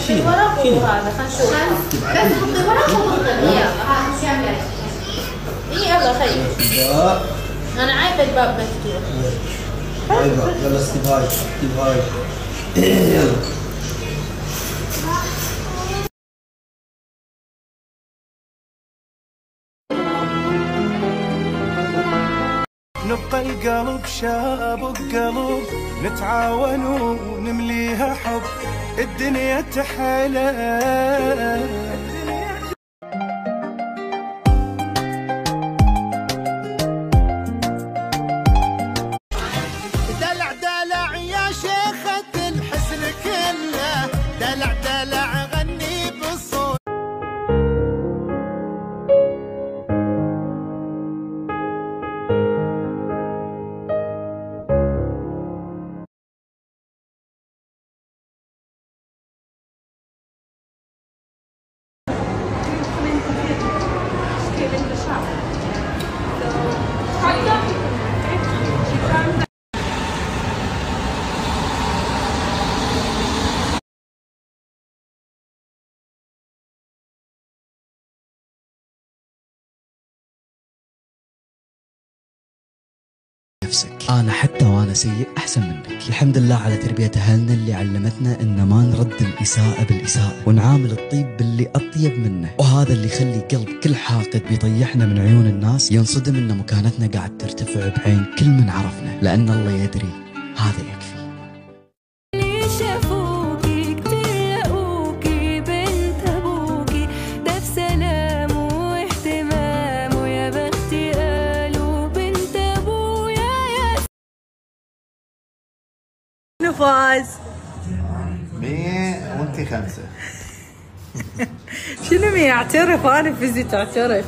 شيل ورق شيل. وهذا خلينا نشوف. بس حطي ورق وحطي ها شامله. اي يلا خيي. لا انا عايزه الباب مفتوح. ايوه يلا استيب هاي استيب هاي. يلا نبقى القلب شاب قلب، نتعاون ونمليها حب، الدنيا تحلى. دلع دلع يا شيخة الحسن كله، دلع دلع غني بالصوت. نفسك. أنا حتى وأنا سيء أحسن منك. الحمد لله على تربية أهلنا اللي علمتنا إن ما نرد الإساءة بالإساءة، ونعامل الطيب باللي أطيب منه، وهذا اللي يخلي قلب كل حاقد بيطيحنا من عيون الناس ينصدم إن مكانتنا قاعد ترتفع بعين كل من عرفنا، لأن الله يدري هذا يكفي. فاز 100 وانتي 5. شنو 100؟ اعترف انا فزت اعترف.